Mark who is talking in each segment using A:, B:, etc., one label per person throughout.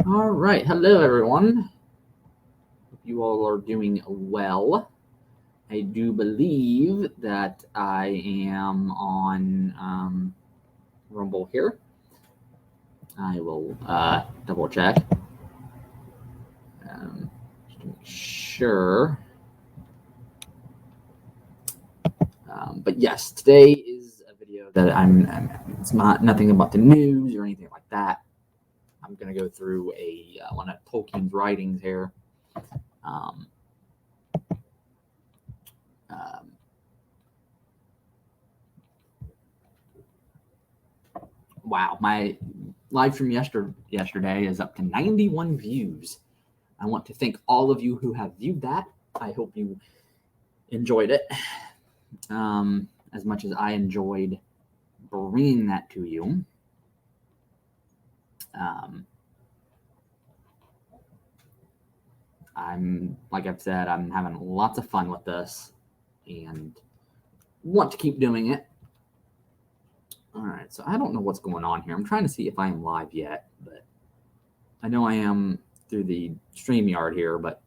A: All right, hello everyone. Hope you all are doing well. I do believe that I am on Rumble here. I will double check just to make sure. But yes, today is a video that it's not nothing about the news or anything like that. I'm going to go through one of Tolkien's writings here. Wow, my live stream yesterday is up to 91 views. I want to thank all of you who have viewed that. I hope you enjoyed it as much as I enjoyed bringing that to you. Like I've said, I'm having lots of fun with this and want to keep doing it. All right, so I don't know what's going on here. I'm trying to see if I am live yet, but I know I am through the StreamYard here, but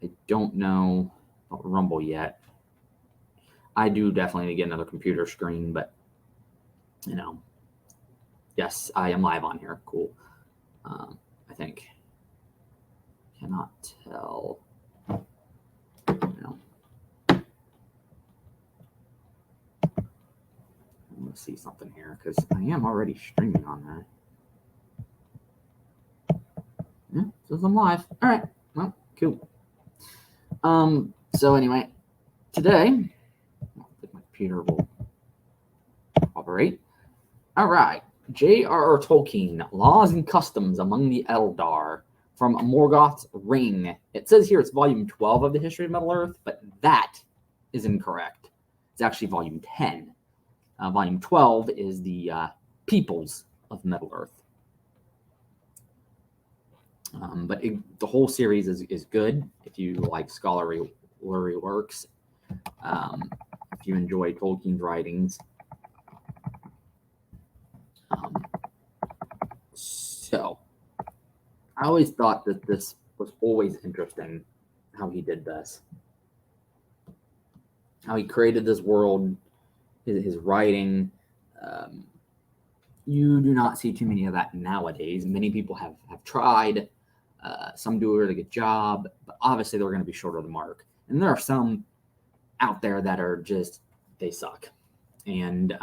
A: I don't know about Rumble yet. I do definitely need to get another computer screen, but yes, I am live on here. Cool. I think. Cannot tell. I'm going to see something here because I am already streaming on that. Yeah, says I'm live. All right. Well, cool. So anyway, today, I think my computer will operate. All right. J.R.R. Tolkien, Laws and Customs Among the Eldar, from Morgoth's Ring. It says here it's volume 12 of the History of Middle-earth, but that is incorrect. It's actually volume 10. Volume 12 is the Peoples of Middle-earth. But the whole series is good if you like scholarly works. If you enjoy Tolkien's writings. So I always thought that this was always interesting, how he did this. How he created this world, his writing. You do not see too many of that nowadays. Many people have tried. Some do a really good job, but obviously they're going to be short of the mark. And there are some out there that are just, they suck. And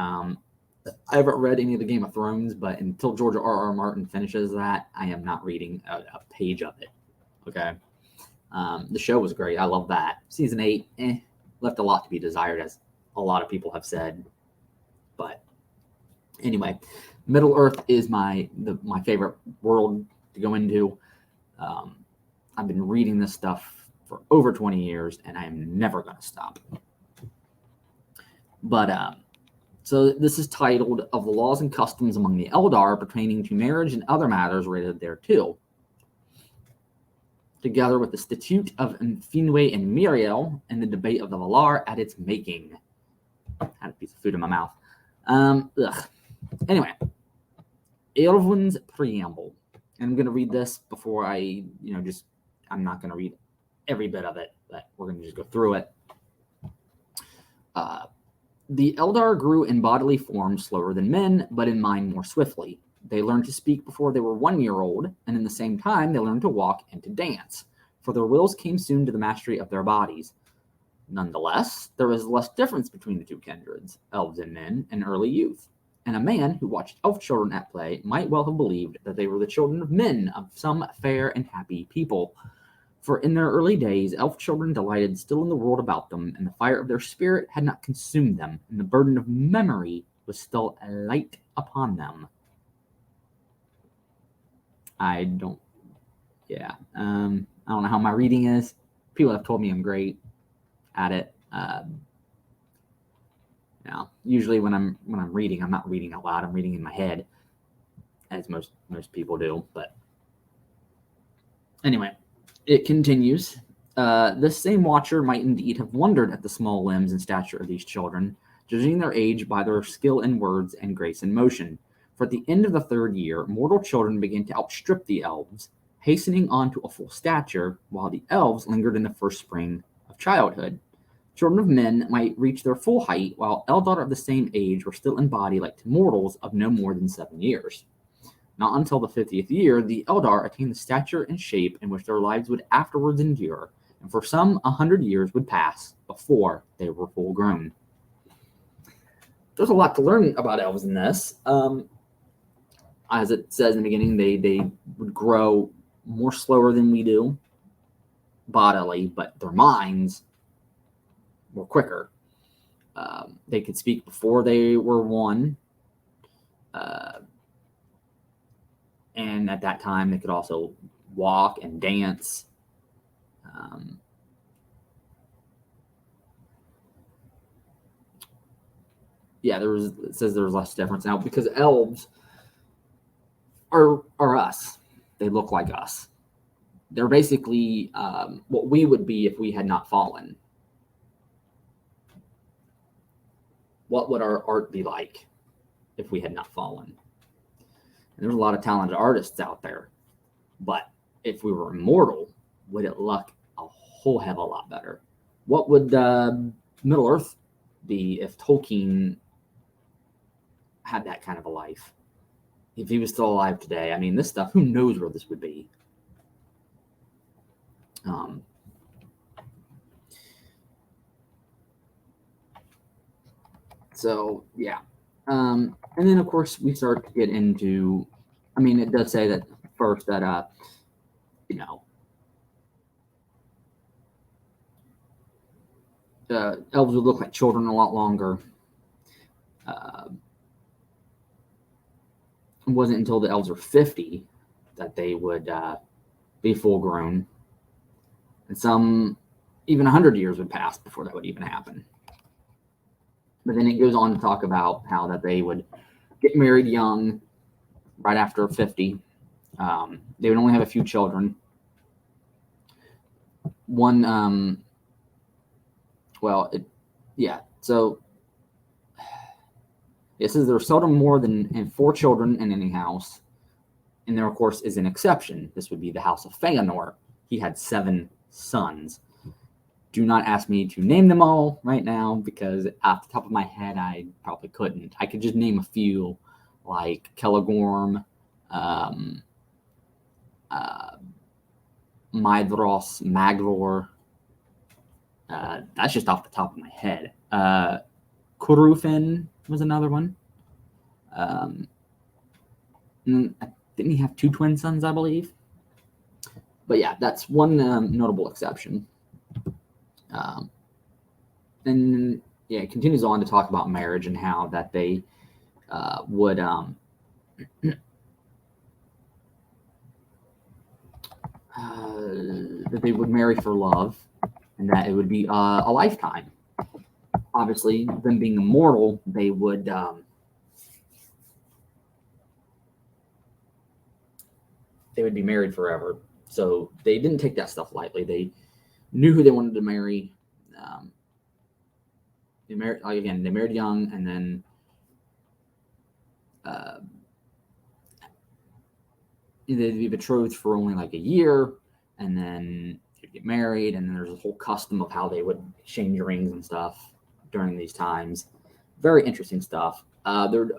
A: I haven't read any of the Game of Thrones, but until George R.R. Martin finishes that, I am not reading a page of it. Okay. The show was great. I love that. Season 8, left a lot to be desired, as a lot of people have said. But anyway, Middle-earth is my favorite world to go into. I've been reading this stuff for over 20 years, and I am never going to stop. But so this is titled Of the Laws and Customs Among the Eldar Pertaining to Marriage and Other Matters Related Thereto, together with the Statute of Finwë and Miriel and the Debate of the Valar at its making. I had a piece of food in my mouth. Anyway, Eowyn's Preamble. And I'm going to read this before I'm not going to read every bit of it, but we're going to just go through it. The Eldar grew in bodily form slower than men, but in mind more swiftly. They learned to speak before they were 1 year old, and in the same time they learned to walk and to dance, for their wills came soon to the mastery of their bodies. Nonetheless, there was less difference between the two kindreds, elves and men, in early youth, and a man who watched elf children at play might well have believed that they were the children of men of some fair and happy people. For in their early days, elf children delighted still in the world about them, and the fire of their spirit had not consumed them, and the burden of memory was still light upon them. I don't know how my reading is. People have told me I'm great at it. Usually when I'm reading, I'm not reading out loud. I'm reading in my head, as most people do. But anyway, it continues. This same watcher might indeed have wondered at the small limbs and stature of these children, judging their age by their skill in words and grace in motion. For at the end of the 3rd year, mortal children began to outstrip the elves, hastening on to a full stature, while the elves lingered in the first spring of childhood. Children of men might reach their full height, while Eldar of the same age were still in body like to mortals of no more than 7 years. Not until the 50th year, the Eldar attained the stature and shape in which their lives would afterwards endure, and for some 100 years would pass before they were full grown. There's a lot to learn about elves in this. As it says in the beginning, they would grow more slower than we do bodily, but their minds were quicker. They could speak before they were 1. And at that time, they could also walk and dance. It says there was less difference now because elves are us. They look like us. They're basically what we would be if we had not fallen. What would our art be like if we had not fallen? And there's a lot of talented artists out there. But if we were immortal, would it look a whole hell of a lot better? What would Middle-earth be if Tolkien had that kind of a life? If he was still alive today, I mean, this stuff, who knows where this would be? So, yeah. And then, of course, we start to get into, I mean, it does say that first that, elves would look like children a lot longer. It wasn't until the elves were 50 that they would be full grown. And some, even 100 years would pass before that would even happen. But then it goes on to talk about how that they would get married young, right after 50. They would only have a few children. So it says there are seldom more than 4 children in any house. And there, of course, is an exception. This would be the house of Feanor. He had 7 sons. Do not ask me to name them all right now, because off the top of my head, I probably couldn't. I could just name a few, like Celegorm, Maedhros, Maglor. That's just off the top of my head. Curufin was another one. Didn't he have 2 twin sons, I believe? But yeah, that's one notable exception. And yeah, it continues on to talk about marriage and how that they would marry for love, and that it would be a lifetime. Obviously, them being immortal, they would be married forever. So they didn't take that stuff lightly. They knew who they wanted to marry. They married young, and then they'd be betrothed for only like a year, and then they'd get married, and then there's a whole custom of how they would exchange rings and stuff during these times. Very interesting stuff. Their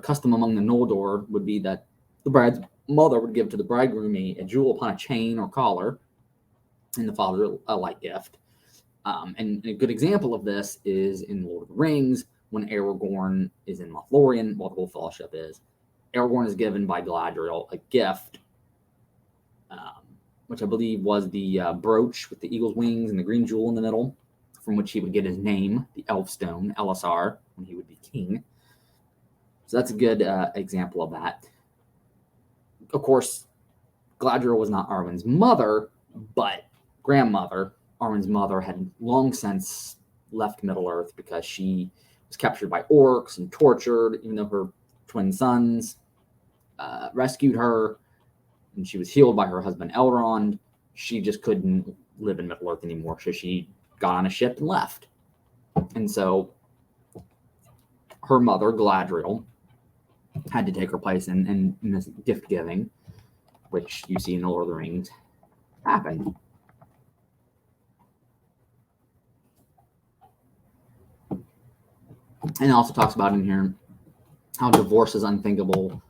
A: custom among the Noldor would be that the bride's mother would give to the bridegroom a jewel upon a chain or collar, and the father a light gift. And a good example of this is in Lord of the Rings, when Aragorn is in Lothlorien, while the whole fellowship is. Aragorn is given by Galadriel a gift, which I believe was the brooch with the eagle's wings and the green jewel in the middle, from which he would get his name, the Elfstone, Elisar, when he would be king. So that's a good example of that. Of course, Galadriel was not Arwen's mother, but grandmother. Arwen's mother had long since left Middle-earth because she was captured by orcs and tortured, even though her twin sons rescued her, and she was healed by her husband Elrond. She just couldn't live in Middle-earth anymore, so she got on a ship and left. And so her mother, Galadriel, had to take her place in this gift giving, which you see in the Lord of the Rings happen. And it also talks about in here how divorce is unthinkable,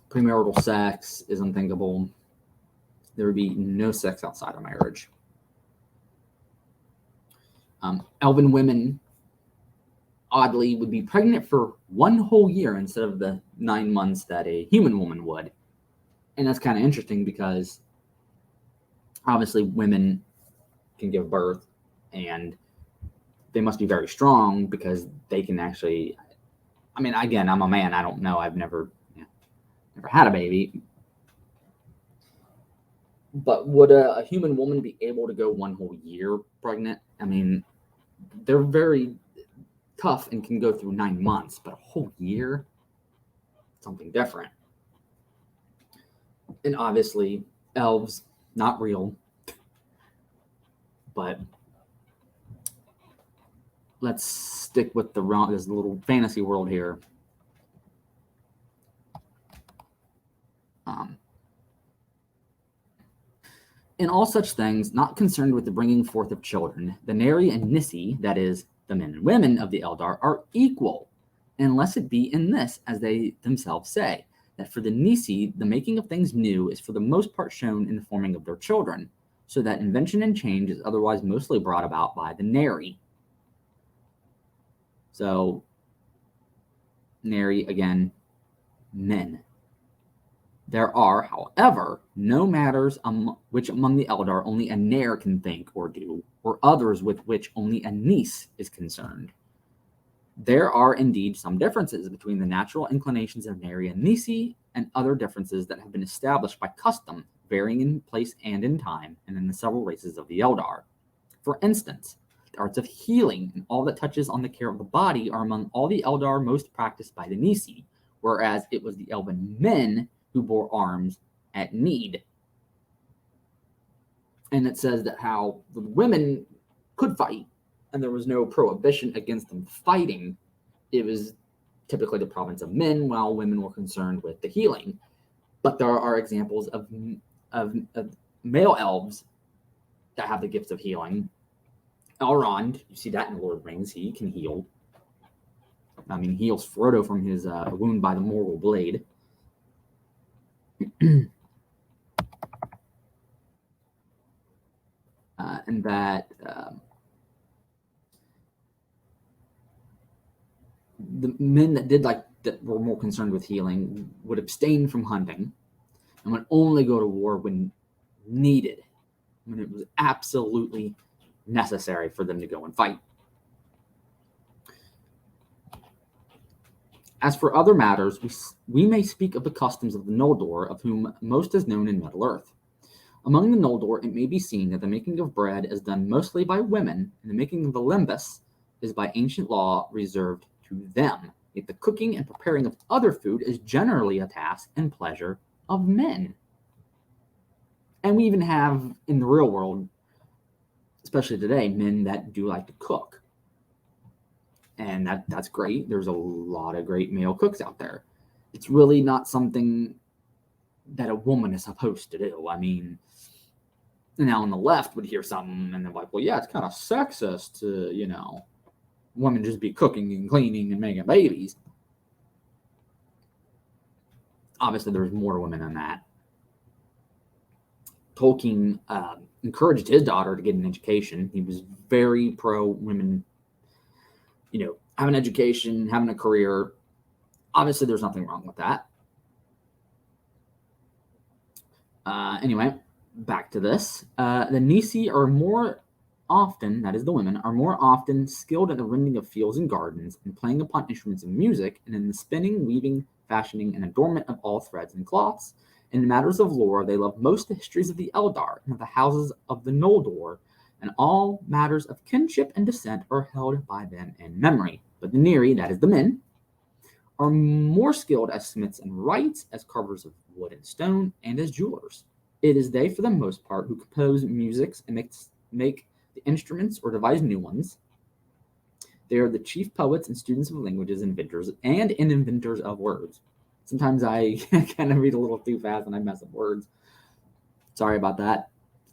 A: premarital sex is unthinkable. There would be no sex outside of marriage. Elven women, oddly, would be pregnant for 1 whole year instead of the 9 months that a human woman would. And that's kind of interesting because obviously women can give birth and they must be very strong because they can actually, I mean, again, I'm a man. I don't know. I've never had a baby. But would a human woman be able to go 1 whole year pregnant? I mean, they're very tough and can go through 9 months, but a whole year, something different. And obviously, elves, not real. But let's stick with this little fantasy world here. In all such things, not concerned with the bringing forth of children, the Neri and Nissi, that is, the men and women of the Eldar, are equal, unless it be in this, as they themselves say, that for the Nissi, the making of things new is for the most part shown in the forming of their children, so that invention and change is otherwise mostly brought about by the Neri. So, Neri, again, men. There are, however, no matters which among the Eldar only a Nair can think or do, or others with which only a Nis is concerned. There are indeed some differences between the natural inclinations of Neri and Nisi, and other differences that have been established by custom, varying in place and in time, and in the several races of the Eldar. For instance, the arts of healing and all that touches on the care of the body are among all the Eldar most practiced by the Nisi, whereas it was the Elven men who bore arms at need. And it says that how the women could fight, and there was no prohibition against them fighting. It was typically the province of men, while women were concerned with the healing. But there are examples of male elves that have the gifts of healing. Elrond, you see that in Lord of the Rings, he can heal. I mean, he heals Frodo from his wound by the Morgul blade. And that the men that were more concerned with healing would abstain from hunting and would only go to war when needed, when it was absolutely necessary for them to go and fight. As for other matters, we may speak of the customs of the Noldor, of whom most is known in Middle-earth. Among the Noldor, it may be seen that the making of bread is done mostly by women, and the making of the lembas is by ancient law reserved to them. Yet the cooking and preparing of other food is generally a task and pleasure of men. And we even have, in the real world, especially today, men that do like to cook. And that's great. There's a lot of great male cooks out there. It's really not something that a woman is supposed to do. I mean, now on the left would hear something and they're like, well, yeah, it's kind of sexist to, women just be cooking and cleaning and making babies. Obviously, there's more women than that. Tolkien encouraged his daughter to get an education. He was very pro women, have an education, having a career. Obviously, there's nothing wrong with that. Anyway, back to this. The Nisi are more often, that is the women, are more often skilled in the rending of fields and gardens, and playing upon instruments of music, and in the spinning, weaving, fashioning, and adornment of all threads and cloths. In matters of lore, they love most the histories of the Eldar and of the houses of the Noldor, and all matters of kinship and descent are held by them in memory. But the Neri, that is the men, are more skilled as smiths and wrights, as carvers of wood and stone, and as jewelers. It is they, for the most part, who compose musics and make the instruments or devise new ones. They are the chief poets and students of languages, inventors, and inventors of words. Sometimes I kind of read a little too fast and I mess up words. Sorry about that.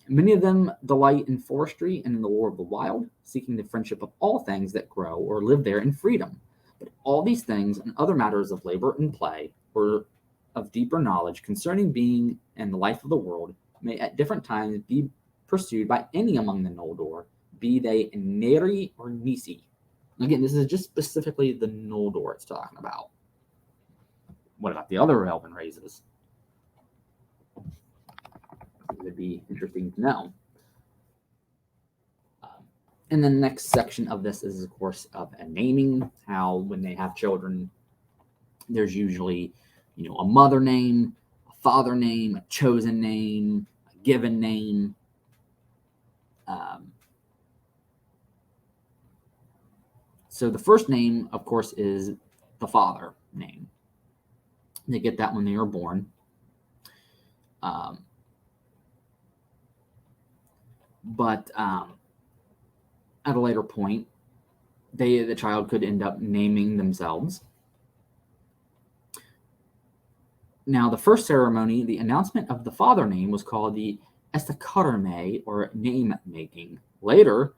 A: Many of them delight in forestry and in the lore of the wild, seeking the friendship of all things that grow or live there in freedom. But all these things and other matters of labor and play, or of deeper knowledge concerning being and the life of the world, may at different times be pursued by any among the Noldor, be they Neri or Nisi. Again, this is just specifically the Noldor it's talking about. What about the other elven races? It would be interesting to know. And the next section of this is, of course, of a naming. How when they have children, there's usually, a mother name, a father name, a chosen name, a given name. So the first name, of course, is the father name. They get that when they are born. But at a later point, the child could end up naming themselves. Now, the first ceremony, the announcement of the father name, was called the Estakarme, or name making. Later,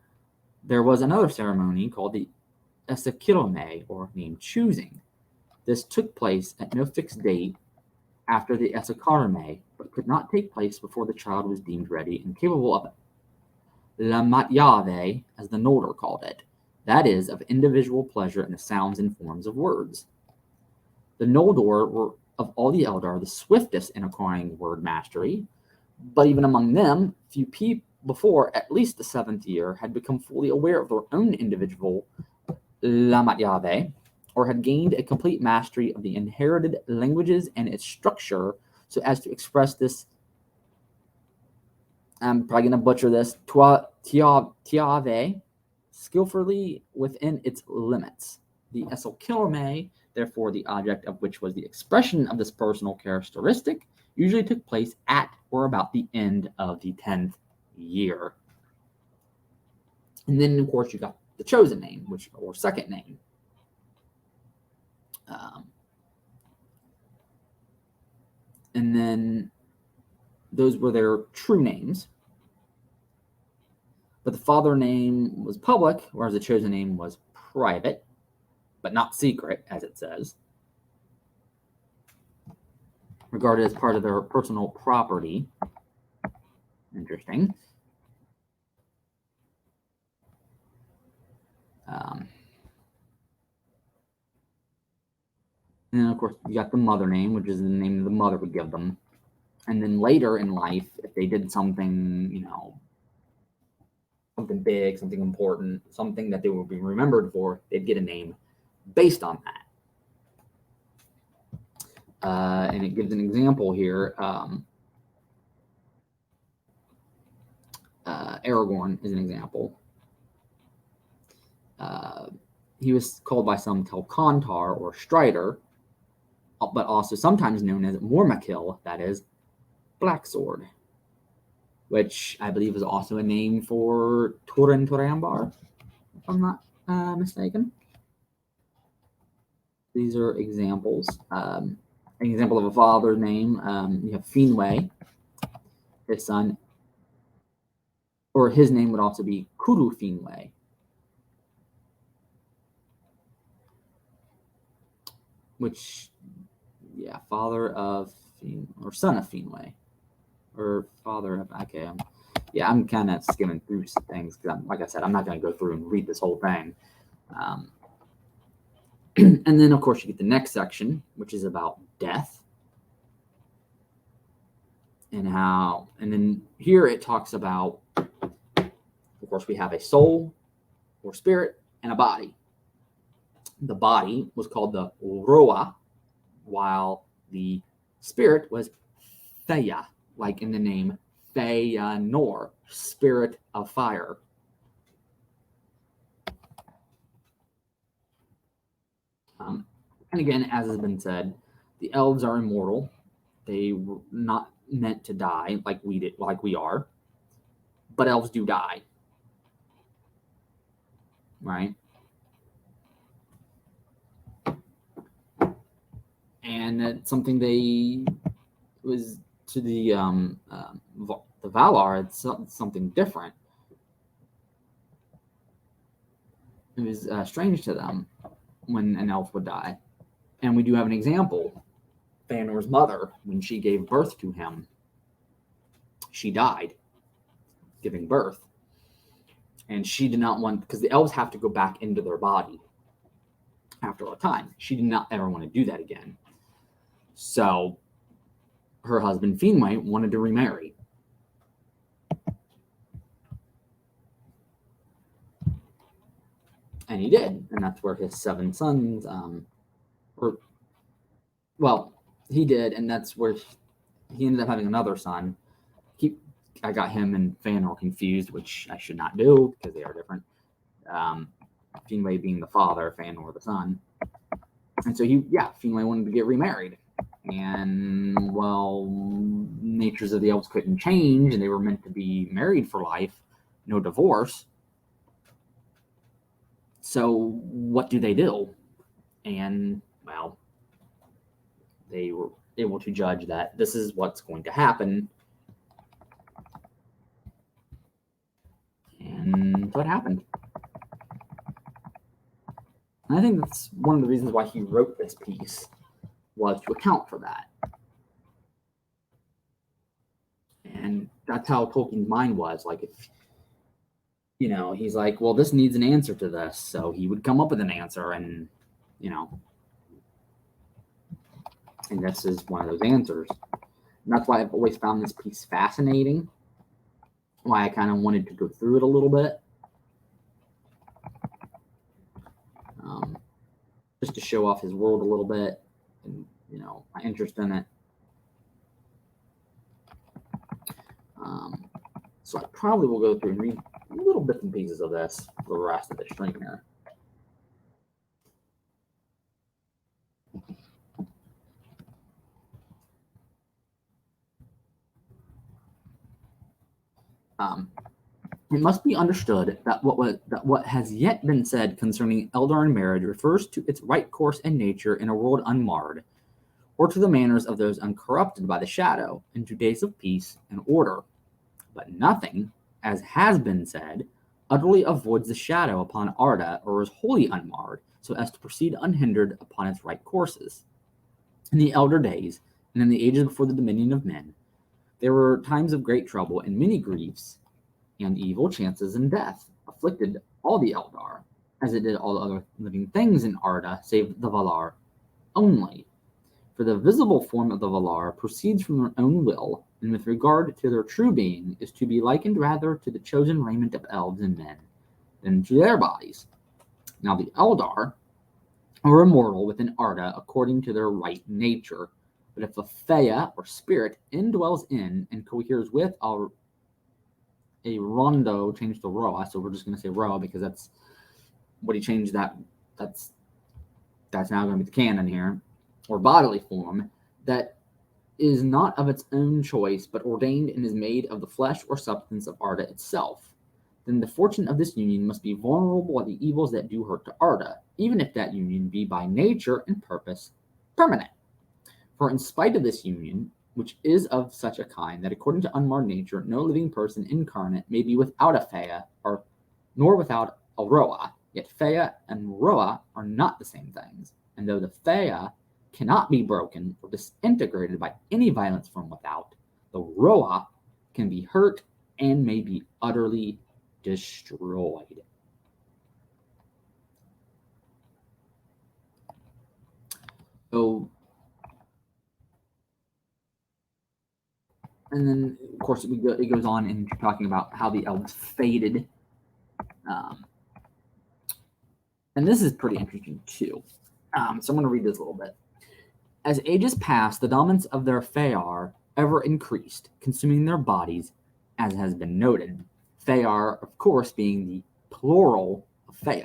A: there was another ceremony called the Estakirome, or name choosing. This took place at no fixed date after the Estakarme, but could not take place before the child was deemed ready and capable of La Matyave, as the Noldor called it, that is, of individual pleasure in the sounds and forms of words. The Noldor were, of all the Eldar, the swiftest in acquiring word mastery, but even among them, few people before at least the 7th year had become fully aware of their own individual La Matyave, or had gained a complete mastery of the inherited languages and its structure so as to express this. I'm probably going to butcher this, Tiave, skillfully within its limits. The Eselkilome, therefore the object of which was the expression of this personal characteristic, usually took place at or about the end of the 10th year. And then, of course, you got the chosen name, or second name. And then those were their true names. But the father name was public, whereas the chosen name was private, but not secret, as it says. Regarded as part of their personal property. Interesting. And then, of course, you got the mother name, which is the name the mother would give them. And then later in life, if they did something, something big, something important, something that they would be remembered for, they'd get a name based on that. And it gives an example here. Aragorn is an example. He was called by some Telcontar or Strider, but also sometimes known as Mormakil, that is, Black Sword, which I believe is also a name for Turin Turambar, if I'm not mistaken. These are examples. An example of a father's name, you have Finwë, his son, or his name would also be Kuru Finwë. Which, father of, or son of Finwë, or father of, okay, I'm kind of skimming through some things, because like I said, I'm not going to go through and read this whole thing. And then, of course, you get the next section, which is about death. And then here it talks about, of course, we have a soul or spirit and a body. The body was called the Roa, while the spirit was Theia, like in the name Feanor, spirit of fire. And again, as has been said, the elves are immortal. They were not meant to die like we are, but elves do die, right? and it's something was to the Valar. It's something different. It was strange to them when an elf would die, and we do have an example. Feanor's mother, when she gave birth to him, she died giving birth. And she did not want, because the elves have to go back into their body after a time. She did not ever want to do that again. So her husband, Finwë, wanted to remarry. And he did. And that's where his 7 sons, he did. And that's where he ended up having another son. I got him and Feanor confused, which I should not do because they are different. Finwë being the father, Feanor the son. And so Finwë wanted to get remarried. And, natures of the elves couldn't change, and they were meant to be married for life, no divorce. So what do? And, they were able to judge that this is what's going to happen. And so it happened. And I think that's one of the reasons why he wrote this piece, was to account for that. And that's how Tolkien's mind was. Like, if, he's like, well, this needs an answer to this. So he would come up with an answer, and, and this is one of those answers. And that's why I've always found this piece fascinating. Why I kind of wanted to go through it a little bit. Just to show off his world a little bit, and, my interest in it. So I probably will go through and read little bits and pieces of this for the rest of the stream here. It must be understood that what has yet been said concerning Eldar marriage refers to its right course and nature in a world unmarred, or to the manners of those uncorrupted by the shadow, into days of peace and order. But nothing, as has been said, utterly avoids the shadow upon Arda, or is wholly unmarred, so as to proceed unhindered upon its right courses. In the elder days, and in the ages before the dominion of men, there were times of great trouble and many griefs, and evil chances and death afflicted all the Eldar, as it did all the other living things in Arda, save the Valar only. For the visible form of the Valar proceeds from their own will, and with regard to their true being, is to be likened rather to the chosen raiment of elves and men than to their bodies. Now the Eldar are immortal within Arda according to their right nature, but if the Fea, or spirit, indwells in and coheres with a rondo changed to Roa, so we're just going to say Roa because that's what he changed that. That's now going to be the canon here, or bodily form, that is not of its own choice, but ordained and is made of the flesh or substance of Arda itself. Then the fortune of this union must be vulnerable to the evils that do hurt to Arda, even if that union be by nature and purpose permanent. For in spite of this union, which is of such a kind that according to unmarred nature, no living person incarnate may be without a Fea, nor without a Roa, yet Fea and Roa are not the same things. And though the Fea cannot be broken or disintegrated by any violence from without, the Roa can be hurt and may be utterly destroyed. So, and then, of course, it goes on into talking about how the elves faded. And this is pretty interesting, too. So I'm going to read this a little bit. As ages passed, the dominance of their Fear ever increased, consuming their bodies, as has been noted. Fear, of course, being the plural of Fea.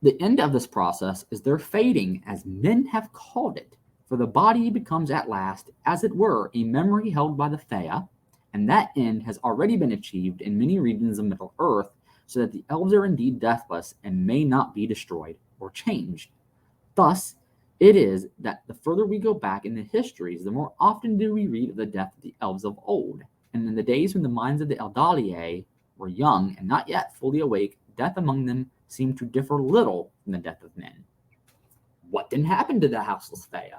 A: The end of this process is their fading, as men have called it, for the body becomes at last, as it were, a memory held by the Fea, and that end has already been achieved in many regions of Middle-earth, so that the elves are indeed deathless and may not be destroyed or changed. Thus, It is that the further we go back in the histories, the more often do we read of the death of the elves of old. And in the days when the minds of the Eldar were young and not yet fully awake, death among them seemed to differ little from the death of men. What then happened to the houseless Fea?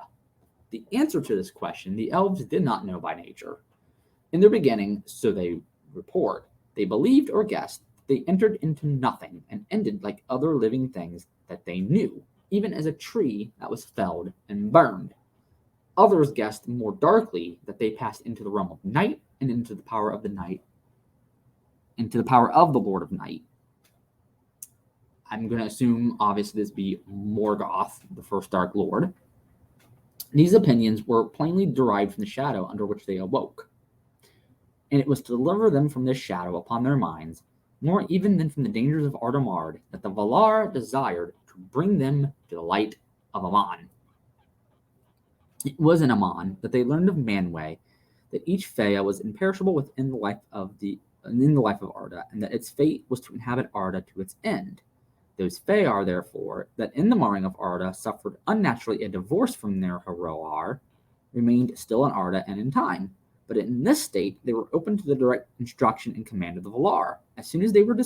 A: The answer to this question the elves did not know by nature. In their beginning, so they report, they believed or guessed they entered into nothing and ended like other living things that they knew, even as a tree that was felled and burned. Others guessed more darkly that they passed into the realm of night and into the power of the night, into the power of the Lord of Night. I'm going to assume, obviously, this be Morgoth, the first Dark Lord. These opinions were plainly derived from the shadow under which they awoke, and it was to deliver them from this shadow upon their minds, more even than from the dangers of Ardamard, that the Valar desired to bring them to the light of Aman. It was in Aman that they learned of Manwë, that each Fea was imperishable within the life of Arda, and that its fate was to inhabit Arda to its end. Those Fëanor, therefore, that in the marring of Arda suffered unnaturally a divorce from their Haroar, remained still in Arda and in time. But in this state, they were open to the direct instruction and command of the Valar. As soon as they were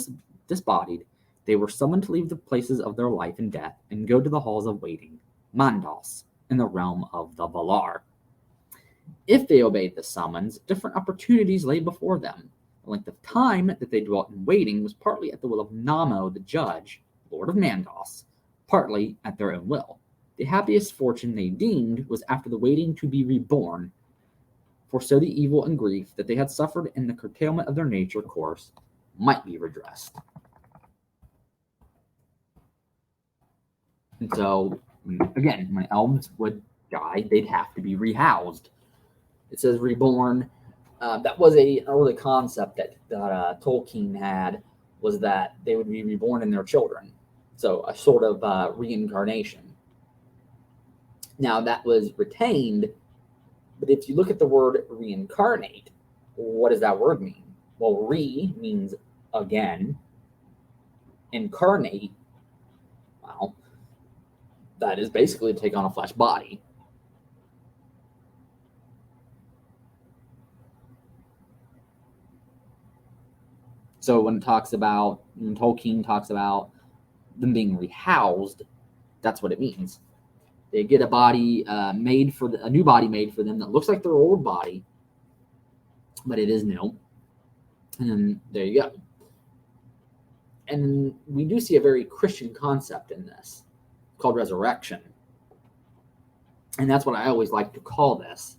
A: disbodied, they were summoned to leave the places of their life and death and go to the halls of waiting, Mandos, in the realm of the Valar. If they obeyed the summons, different opportunities lay before them. The length of time that they dwelt in waiting was partly at the will of Namo, the judge, Lord of Mandos, partly at their own will. The happiest fortune they deemed was after the waiting to be reborn, for so the evil and grief that they had suffered in the curtailment of their nature course might be redressed. And so, again, when elves would die, they'd have to be rehoused. It says reborn. That was an early concept that Tolkien had, was that they would be reborn in their children. So a sort of reincarnation. Now that was retained, but if you look at the word reincarnate, what does that word mean? Well, re means again. Incarnate, well, that is basically to take on a flesh body. So when Tolkien talks about them being rehoused, that's what it means. They get a body a new body made for them that looks like their old body, but it is new. And then there you go. And we do see a very Christian concept in this called resurrection. And that's what I always like to call this,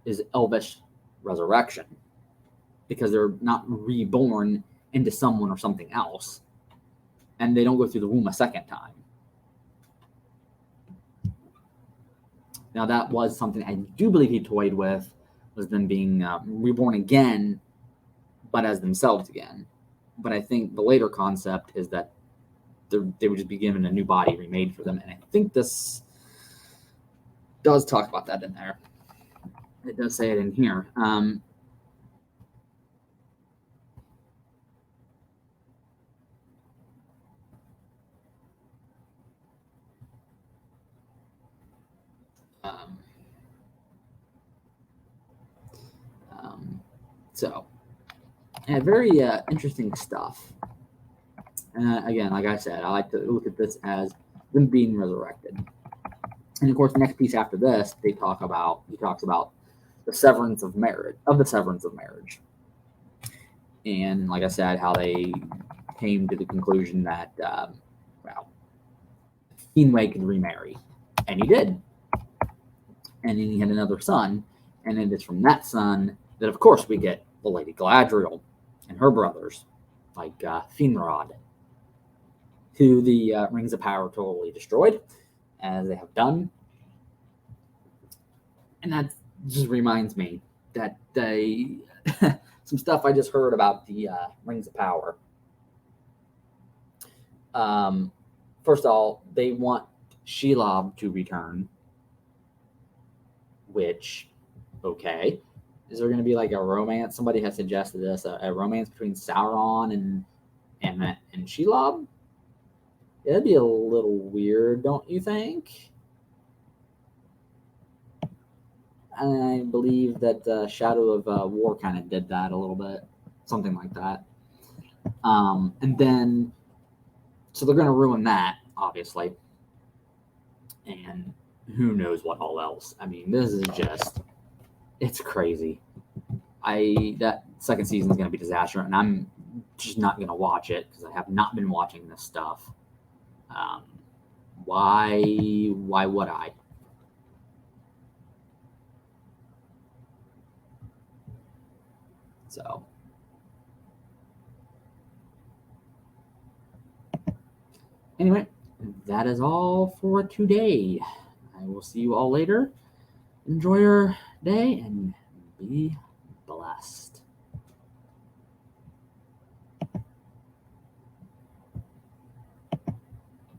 A: is Elvish resurrection, because they're not reborn into someone or something else, and they don't go through the womb a second time. Now, that was something I do believe he toyed with, was them being reborn again, but as themselves again. But I think the later concept is that they would just be given a new body remade for them. And I think this does talk about that in there. It does say it in here. So, very interesting stuff. Again, like I said, I like to look at this as them being resurrected. And of course, the next piece after this, he talks about the severance of marriage, and like I said, how they came to the conclusion that Finwë could remarry, and he did, and then he had another son, and it is from that son that, of course, we get the Lady Galadriel and her brothers, like Finrod, who the Rings of Power totally destroyed, as they have done. And that just reminds me that some stuff I just heard about the Rings of Power. First of all, they want Shelob to return, which, okay. Is there going to be like a romance? Somebody has suggested this, a romance between Sauron and Shelob? Yeah, that'd be a little weird, don't you think? I believe that Shadow of War kind of did that a little bit, something like that. And then, so they're going to ruin that, obviously. And who knows what all else. I mean, this is just, it's crazy. That second season is going to be disaster, and I'm just not going to watch it because I have not been watching this stuff. Why would I? So anyway, that is all for today. I will see you all later. Enjoy your day and be blessed.